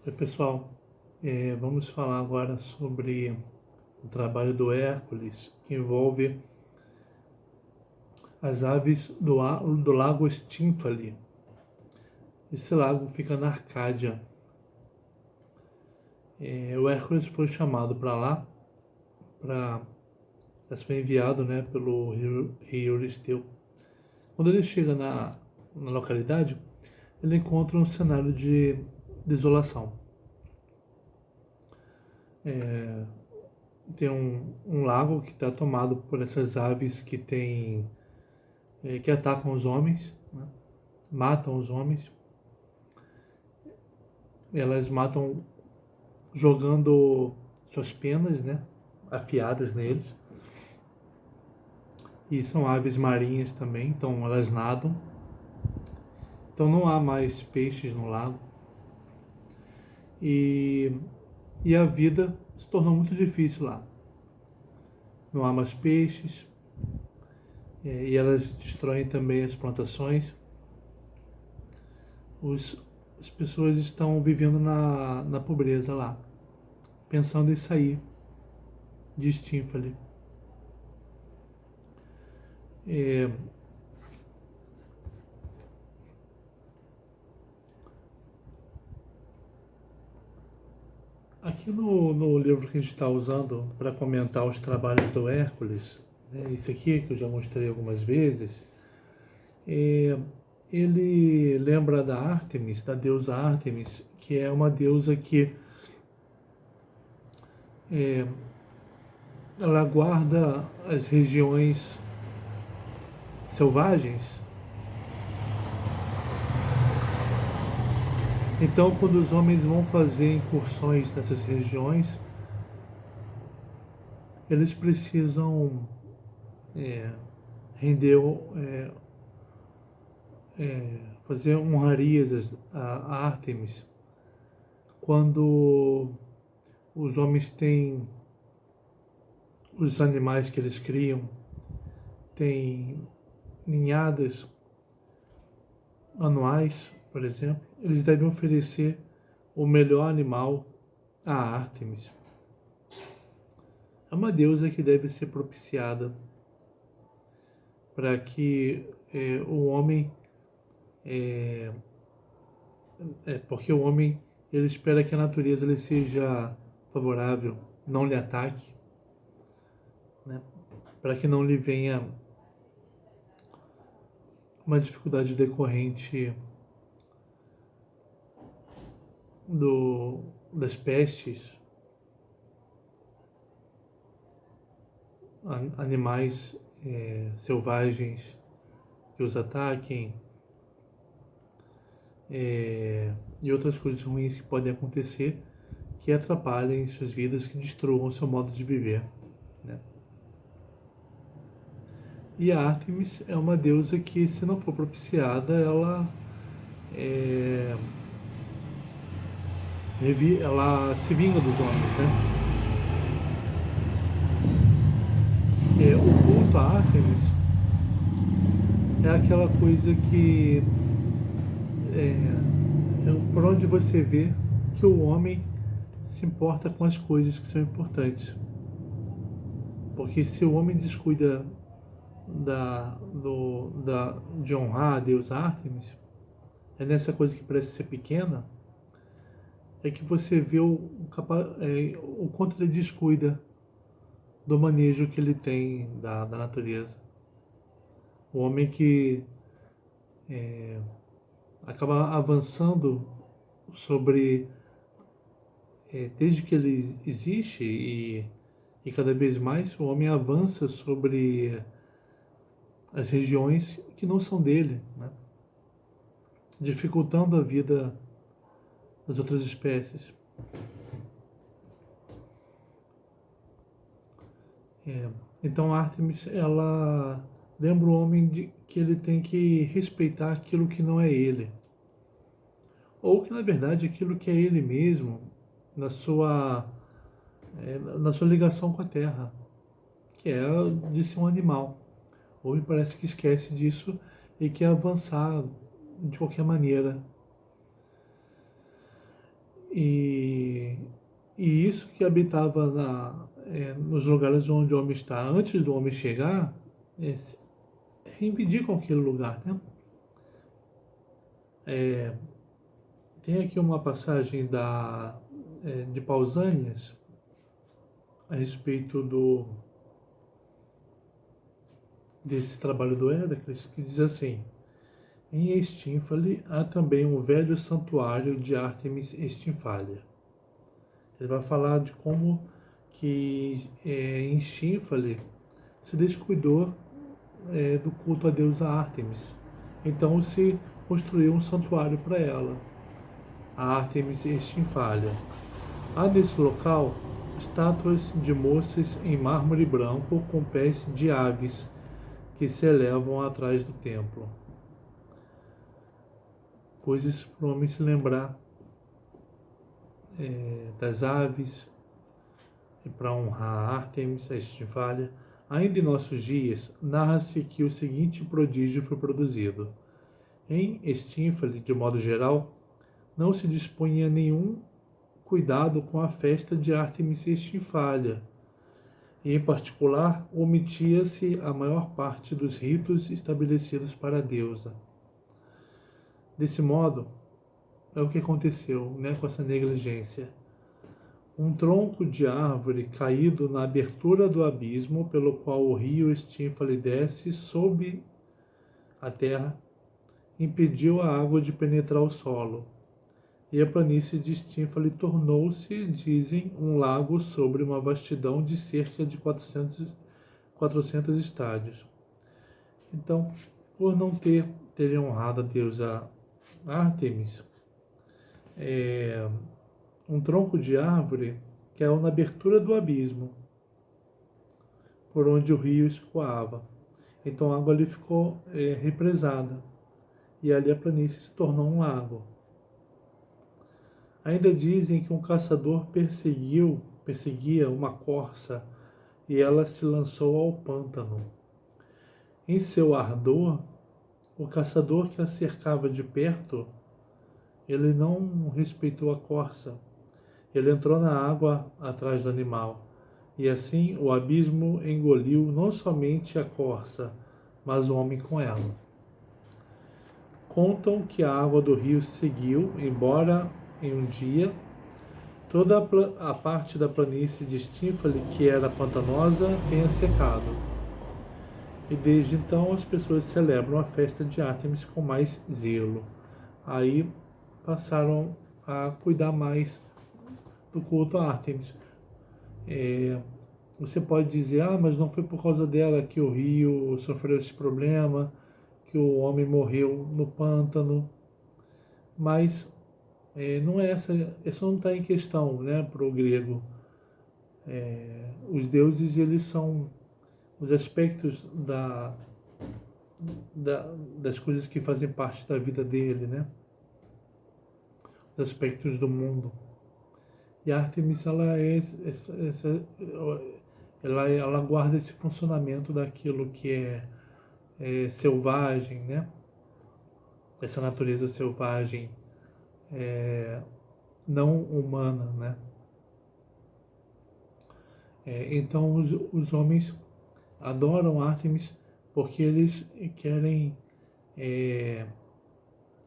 Oi, pessoal. Vamos falar agora sobre o trabalho do Hércules, que envolve as aves do lago Stymphali. Esse lago fica na Arcádia. O Hércules foi chamado para lá, foi enviado, né, pelo rei Euristeu. Quando ele chega na localidade, ele encontra um cenário de desolação. Tem um lago que está tomado por essas aves que atacam os homens, né? Matam os homens. Elas matam jogando suas penas, né, afiadas neles. E são aves marinhas também, então elas nadam. Então não há mais peixes no lago. E a vida se tornou muito difícil lá. Não há mais peixes. E elas destroem também as plantações. As pessoas estão vivendo na pobreza lá, pensando em sair de Stymphali. Aqui no livro que a gente está usando para comentar os trabalhos do Hércules, né, esse aqui que eu já mostrei algumas vezes, ele lembra da Ártemis, da deusa Ártemis, que é uma deusa que ela guarda as regiões selvagens. Então, quando os homens vão fazer incursões nessas regiões, eles precisam render, fazer honrarias a Ártemis. Quando os homens têm os animais que eles criam, têm ninhadas anuais, por exemplo, eles devem oferecer o melhor animal a Ártemis. É uma deusa que deve ser propiciada para que o homem, porque o homem ele espera que a natureza lhe seja favorável, não lhe ataque, né? Para que não lhe venha uma dificuldade decorrente das pestes, animais selvagens que os ataquem, e outras coisas ruins que podem acontecer que atrapalhem suas vidas, que destruam seu modo de viver, né? E a Ártemis é uma deusa que, se não for propiciada, ela se vinga dos homens, né? O culto a Ártemis é aquela coisa que por onde você vê que o homem se importa com as coisas que são importantes. Porque se o homem descuida de honrar a deusa Ártemis, é nessa coisa que parece ser pequena, é que você vê o quanto ele descuida do manejo que ele tem da natureza. O homem que acaba avançando sobre, desde que ele existe e cada vez mais o homem avança sobre as regiões que não são dele, né? Dificultando a vida das outras espécies. Então Ártemis, ela lembra o homem que ele tem que respeitar aquilo que não é ele, ou que na verdade aquilo que é ele mesmo na sua ligação com a terra, que é de ser um animal. O homem parece que esquece disso e quer avançar de qualquer maneira. E, e isso que habitava nos lugares onde o homem está, antes do homem chegar, reivindicam aquele lugar, né? Tem aqui uma passagem de Pausanias a respeito desse trabalho do Héracles, que diz assim: em Estínfale há também um velho santuário de Ártemis Estínfalia. Ele vai falar de como que em Estínfale se descuidou do culto à deusa Ártemis. Então se construiu um santuário para ela, a Ártemis Estínfalia. Há nesse local estátuas de moças em mármore branco com pés de aves que se elevam atrás do templo. Coisas para o homem se lembrar das aves e para honrar Ártemis, a Estínfalia. Ainda em nossos dias, narra-se que o seguinte prodígio foi produzido. Em Estínfale, de modo geral, não se dispunha nenhum cuidado com a festa de Ártemis Estínfalia, e em particular omitia-se a maior parte dos ritos estabelecidos para a deusa. Desse modo, é o que aconteceu, com essa negligência. Um tronco de árvore caído na abertura do abismo pelo qual o rio Estínfale desce sob a terra impediu a água de penetrar o solo, e a planície de Estínfale tornou-se, dizem, um lago sobre uma vastidão de cerca de 400 estádios. Então, por não terem honrado a deusa Ártemis, um tronco de árvore caiu na abertura do abismo, por onde o rio escoava. Então a água ali ficou represada, e ali a planície se tornou um lago. Ainda dizem que um caçador perseguia uma corça e ela se lançou ao pântano. Em seu ardor, o caçador que a cercava de perto, ele não respeitou a corça. Ele entrou na água atrás do animal, e assim o abismo engoliu não somente a corça, mas o homem com ela. Contam que a água do rio seguiu, embora em um dia toda a parte da planície de Estínfale, que era pantanosa, tenha secado. E desde então as pessoas celebram a festa de Ártemis com mais zelo. Aí passaram a cuidar mais do culto a Ártemis. Você pode dizer, mas não foi por causa dela que o rio sofreu esse problema, que o homem morreu no pântano. Mas não é isso não está em questão, para o grego. Os deuses, eles são os aspectos das coisas que fazem parte da vida dele, os aspectos do mundo. E a Ártemis, ela guarda esse funcionamento daquilo que é selvagem, essa natureza selvagem não humana, Então os homens adoram Ártemis porque eles querem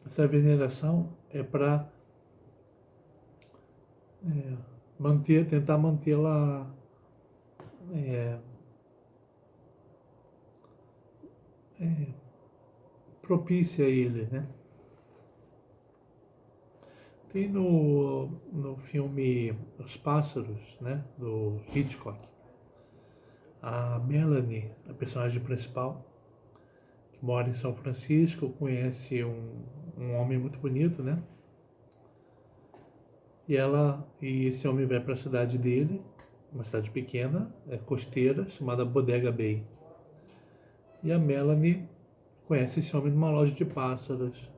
essa veneração para tentar mantê-la propícia a ele, Tem no filme Os Pássaros, do Hitchcock, a Melanie, a personagem principal, que mora em São Francisco, conhece um homem muito bonito, E esse homem vai para a cidade dele, uma cidade pequena, costeira, chamada Bodega Bay. E a Melanie conhece esse homem numa loja de pássaros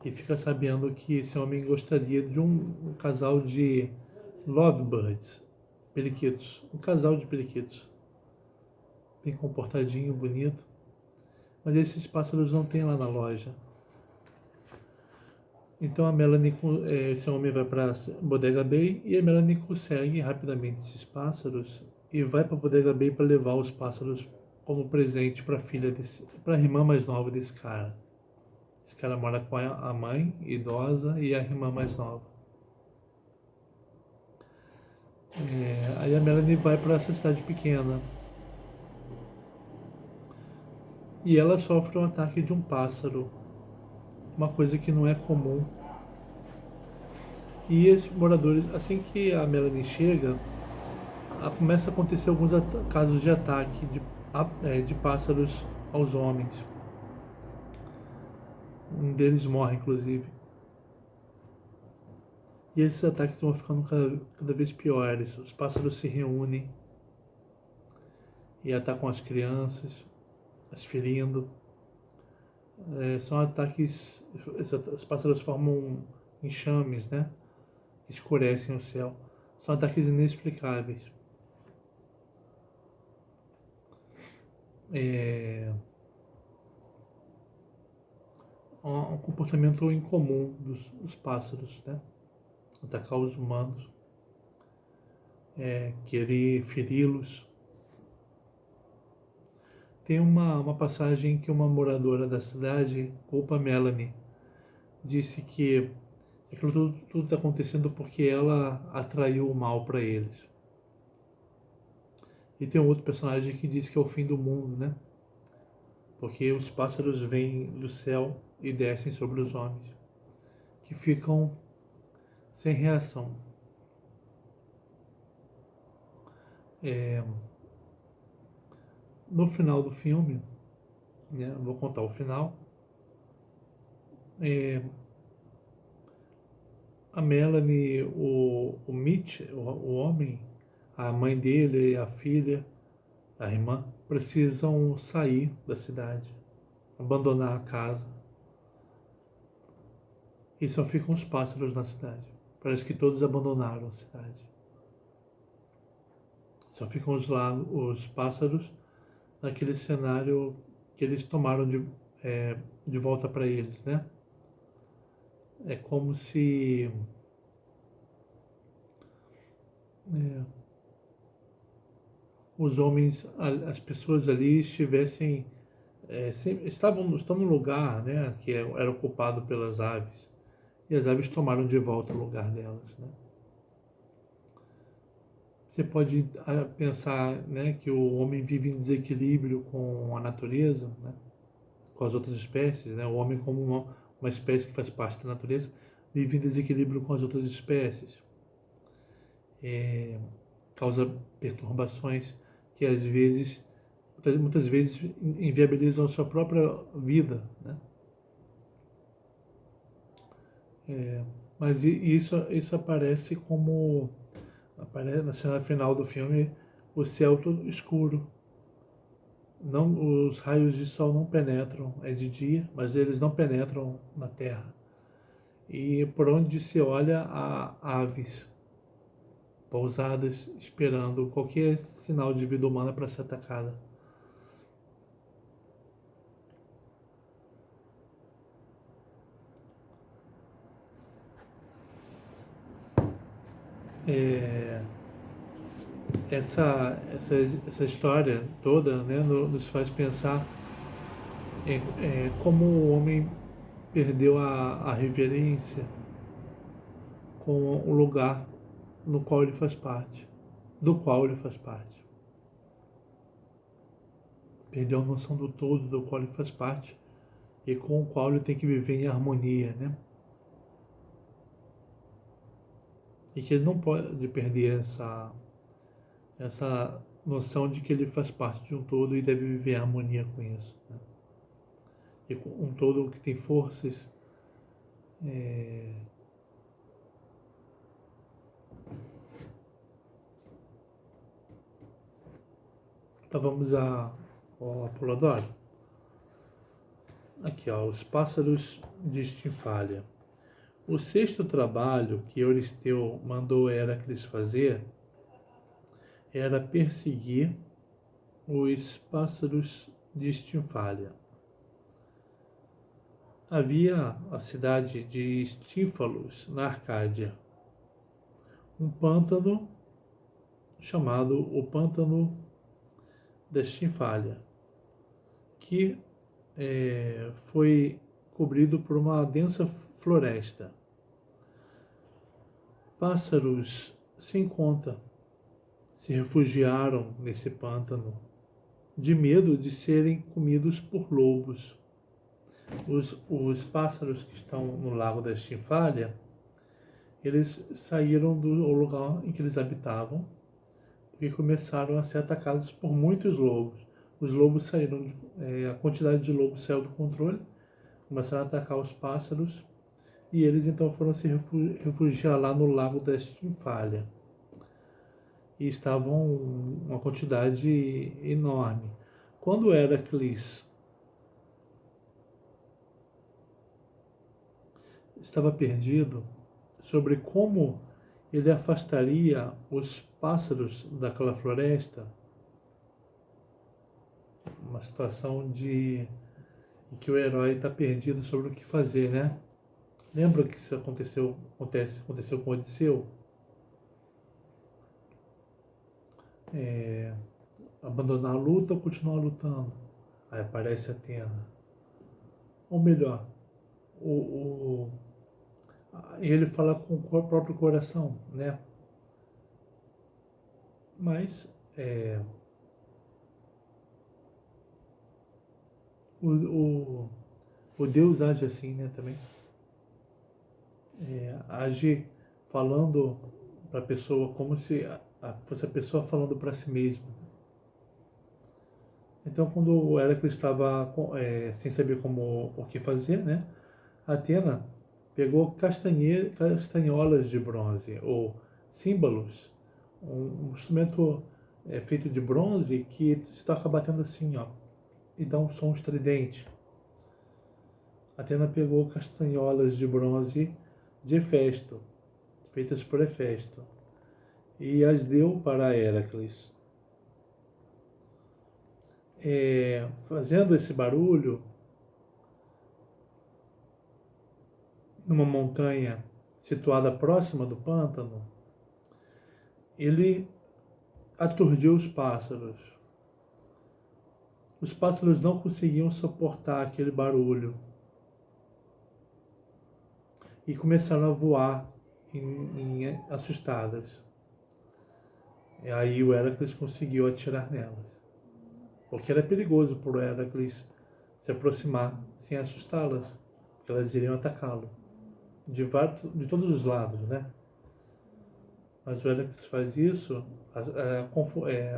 e fica sabendo que esse homem gostaria de um casal de lovebirds, periquitos, um casal de periquitos, bem comportadinho, bonito. Mas esses pássaros não tem lá na loja. Então a Melanie, esse homem vai para Bodega Bay e a Melanie consegue rapidamente esses pássaros e vai para Bodega Bay para levar os pássaros como presente para a filha desse, para a irmã mais nova desse cara. Esse cara mora com a mãe idosa e a irmã mais nova. Aí a Melanie vai para essa cidade pequena e ela sofre um ataque de um pássaro, uma coisa que não é comum. E esses moradores, assim que a Melanie chega, começa a acontecer alguns casos de ataque de pássaros aos homens. Um deles morre, inclusive. E esses ataques vão ficando cada vez piores. Os pássaros se reúnem e atacam as crianças, as ferindo. São ataques. Os pássaros formam enxames, né? Que escurecem o céu. São ataques inexplicáveis. Um comportamento incomum dos pássaros, né? Atacar os humanos, querer feri-los. Tem uma passagem que uma moradora da cidade culpa Melanie. Disse que aquilo tudo está acontecendo porque ela atraiu o mal para eles. E tem um outro personagem que diz que é o fim do mundo, né? Porque os pássaros vêm do céu e descem sobre os homens, que ficam sem reação. No final do filme, né, vou contar o final, a Melanie, o Mitch, o homem, a mãe dele, a filha, a irmã, precisam sair da cidade, abandonar a casa. E só ficam os pássaros na cidade. Parece que todos abandonaram a cidade. Só ficam os pássaros naquele cenário que eles tomaram de volta para eles, né? É como se os homens, as pessoas ali estivessem estão num lugar, né, que era ocupado pelas aves, e as aves tomaram de volta o lugar delas, né? Você pode pensar, né, que o homem vive em desequilíbrio com a natureza, né, com as outras espécies, né? O homem como uma espécie que faz parte da natureza vive em desequilíbrio com as outras espécies, causa perturbações que às vezes, muitas vezes, inviabilizam a sua própria vida, né? Mas isso aparece na cena final do filme, o céu todo escuro. Não, os raios de sol não penetram, é de dia, mas eles não penetram na terra. E por onde se olha, há aves pousadas esperando qualquer sinal de vida humana para ser atacada. É, essa história toda, né, nos faz pensar como o homem perdeu a reverência com o lugar no qual ele faz parte, do qual ele faz parte. Perdeu a noção do todo do qual ele faz parte e com o qual ele tem que viver em harmonia, né? E que ele não pode perder essa noção de que ele faz parte de um todo e deve viver em harmonia com isso, né? E com um todo que tem forças Então vamos ao Apolodoro. Aqui, ó, os pássaros de Estinfália. O sexto trabalho que Euristeu mandou Heracles fazer era perseguir os pássaros de Estinfália. havia a cidade de Estífalos, na Arcádia, um pântano chamado o Pântano da Estínfalia, que foi cobrido por uma densa floresta. Pássaros sem conta se refugiaram nesse pântano, de medo de serem comidos por lobos. Os pássaros que estão no Lago da Estínfalia, eles saíram do lugar em que eles habitavam e começaram a ser atacados por muitos lobos. Os lobos saíram, a quantidade de lobos saiu do controle, começaram a atacar os pássaros e eles então foram se refugiar lá no Lago da Estínfalia. E estavam uma quantidade enorme. Quando Heracles estava perdido sobre como ele afastaria os pássaros daquela floresta, uma situação em que o herói está perdido sobre o que fazer, né? Lembra que isso aconteceu com Odisseu? Abandonar a luta ou continuar lutando? Aí aparece Atena. Ou melhor, ele fala com o próprio coração, né? Mas o Deus age assim, né, também. Age falando para a pessoa como se fosse a pessoa falando para si mesma. Então, quando o Heracles estava sem saber o que fazer, né, Atena pegou castanholas de bronze, ou símbolos, um instrumento feito de bronze que se toca batendo assim, ó, e dá um som estridente. Atena pegou castanholas de bronze de Hefesto, feitas por Hefesto, e as deu para Heracles. Fazendo esse barulho, numa montanha situada próxima do pântano, ele aturdiu os pássaros. Os pássaros não conseguiam suportar aquele barulho e começaram a voar assustadas. E aí o Heracles conseguiu atirar nelas, porque era perigoso para o Heracles se aproximar sem assustá-las, porque elas iriam atacá-lo de todos os lados, né? Mas o Heracles faz isso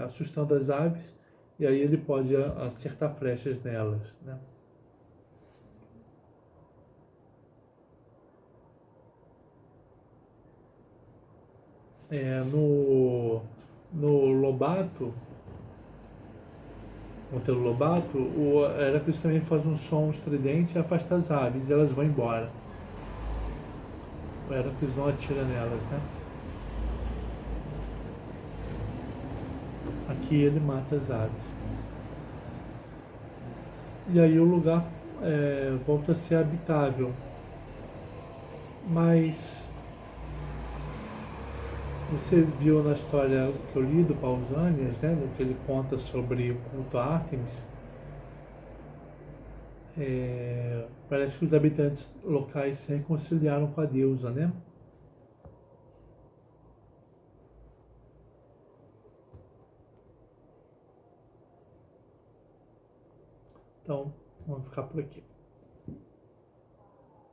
assustando as aves, e aí ele pode acertar flechas nelas, né? No Lobato, Monteiro Lobato, o Heracles também faz um som estridente e afasta as aves e elas vão embora. O Heracles não atira nelas, né? Aqui ele mata as aves. E aí o lugar volta a ser habitável. Mas você viu na história que eu li do Pausanias, né, no que ele conta sobre o culto a Ártemis, parece que os habitantes locais se reconciliaram com a deusa, né? Então, vamos ficar por aqui.